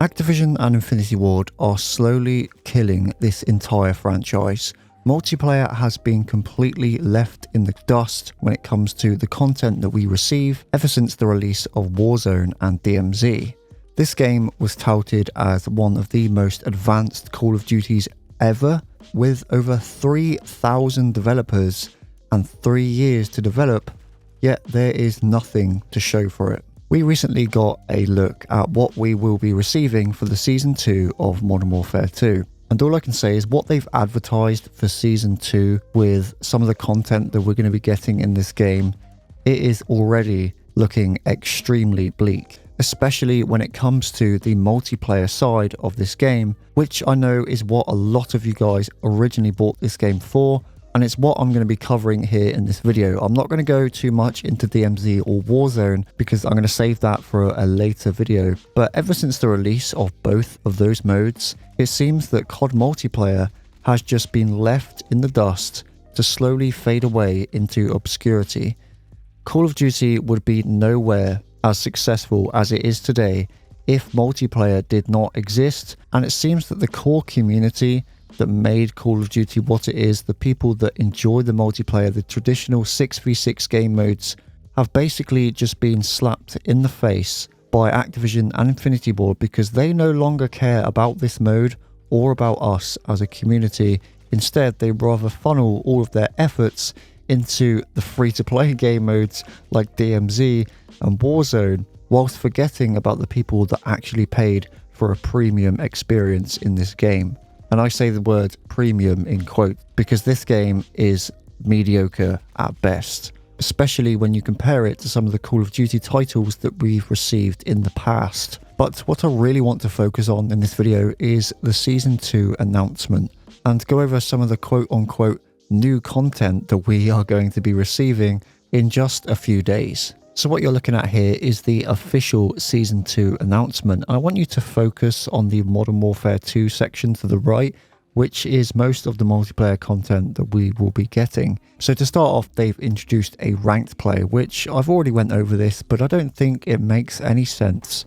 Activision and Infinity Ward are slowly killing this entire franchise. Multiplayer has been completely left in the dust when it comes to the content that we receive ever since the release of Warzone and DMZ. This game was touted as one of the most advanced Call of Duties ever, with over 3,000 developers and 3 years to develop, yet there is nothing to show for it. We recently got a look at what we will be receiving for the Season 2 of Modern Warfare 2. And all I can say is what they've advertised for Season 2 with some of the content that we're going to be getting in this game, it is already looking extremely bleak, especially when it comes to the multiplayer side of this game, which I know is what a lot of you guys originally bought this game for. And it's what I'm going to be covering here in this video. I'm not going to go too much into DMZ or Warzone because I'm going to save that for a later video. But ever since the release of both of those modes, it seems that COD multiplayer has just been left in the dust to slowly fade away into obscurity. Call of Duty would be nowhere as successful as it is today if multiplayer did not exist. And it seems that the core community that made Call of Duty what it is, the people that enjoy the multiplayer, the traditional 6v6 game modes, have basically just been slapped in the face by Activision and Infinity Ward because they no longer care about this mode or about us as a community. Instead, they rather funnel all of their efforts into the free-to-play game modes like DMZ and Warzone, whilst forgetting about the people that actually paid for a premium experience in this game. And I say the word premium in quotes because this game is mediocre at best, especially when you compare it to some of the Call of Duty titles that we've received in the past. But what I really want to focus on in this video is the Season 2 announcement and go over some of the quote-unquote new content that we are going to be receiving in just a few days. So what you're looking at here is the official Season 2 announcement. I want you to focus on the Modern Warfare 2 section to the right, which is most of the multiplayer content that we will be getting. So to start off, they've introduced a ranked play, which I've already went over this, but I don't think it makes any sense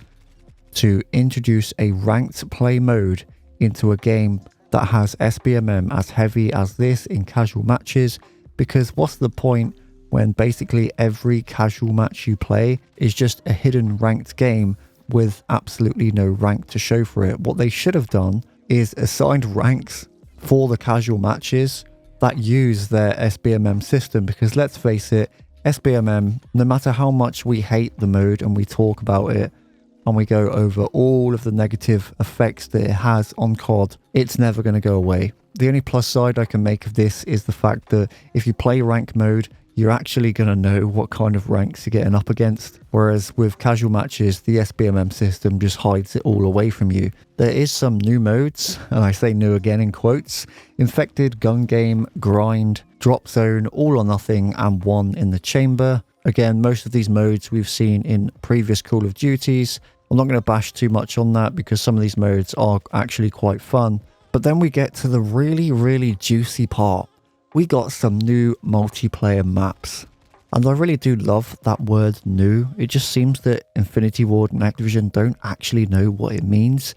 to introduce a ranked play mode into a game that has SBMM as heavy as this in casual matches, because what's the point when basically every casual match you play is just a hidden ranked game with absolutely no rank to show for it. What they should have done is assigned ranks for the casual matches that use their SBMM system, because let's face it, SBMM, no matter how much we hate the mode and we talk about it and we go over all of the negative effects that it has on COD, it's never going to go away. The only plus side I can make of this is the fact that if you play rank mode, you're actually going to know what kind of ranks you're getting up against. Whereas with casual matches, the SBMM system just hides it all away from you. There is some new modes, and I say new again in quotes: Infected, Gun Game, Grind, Drop Zone, All or Nothing, and One in the Chamber. Again, most of these modes we've seen in previous Call of Duties. I'm not going to bash too much on that because some of these modes are actually quite fun. But then we get to the really juicy part. We got some new multiplayer maps. And I really do love that word new. It just seems that Infinity Ward and Activision don't actually know what it means.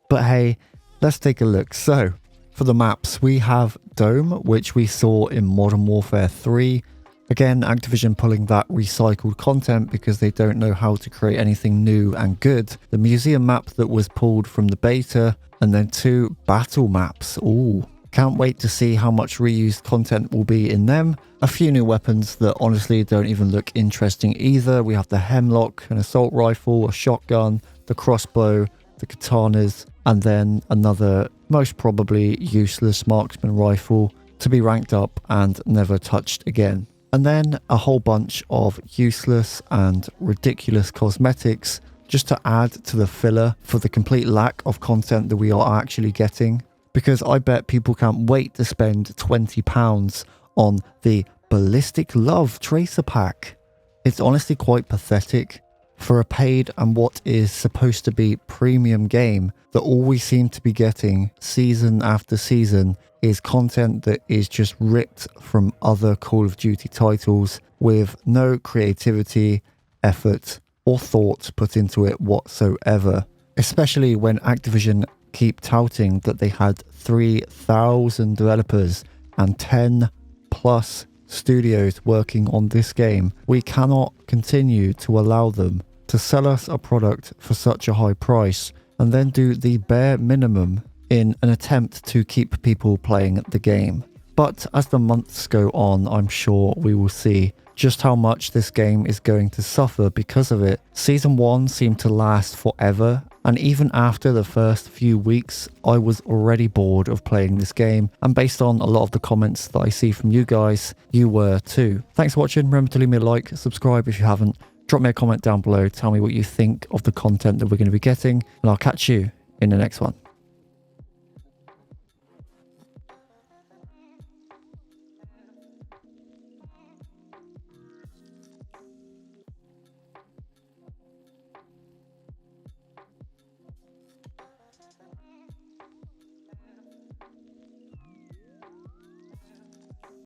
But hey, let's take a look. So, for the maps, we have Dome, which we saw in Modern Warfare 3. Again, Activision pulling that recycled content because they don't know how to create anything new and good. The museum map that was pulled from the beta, and then 2 battle maps. Ooh. Can't wait to see how much reused content will be in them. A few new weapons that honestly don't even look interesting either. We have the Hemlock, an assault rifle, a shotgun, the crossbow, the katanas, and then another most probably useless marksman rifle to be ranked up and never touched again. And then a whole bunch of useless and ridiculous cosmetics just to add to the filler for the complete lack of content that we are actually getting. Because I bet people can't wait to spend £20 on the Ballistic Love Tracer Pack. It's honestly quite pathetic for a paid and what is supposed to be premium game that all we seem to be getting season after season is content that is just ripped from other Call of Duty titles with no creativity, effort or thought put into it whatsoever. especially when Activision keep touting that they had 3,000 developers and 10 plus studios working on this game. We cannot continue to allow them to sell us a product for such a high price and then do the bare minimum in an attempt to keep people playing the game. But as the months go on, I'm sure we will see just how much this game is going to suffer because of it. Season 1 seemed to last forever, and even after the first few weeks, I was already bored of playing this game, and based on a lot of the comments that I see from you guys, you were too. Thanks for watching. Remember to leave me a like, subscribe if you haven't, drop me a comment down below, tell me what you think of the content that we're going to be getting, and I'll catch you in the next one.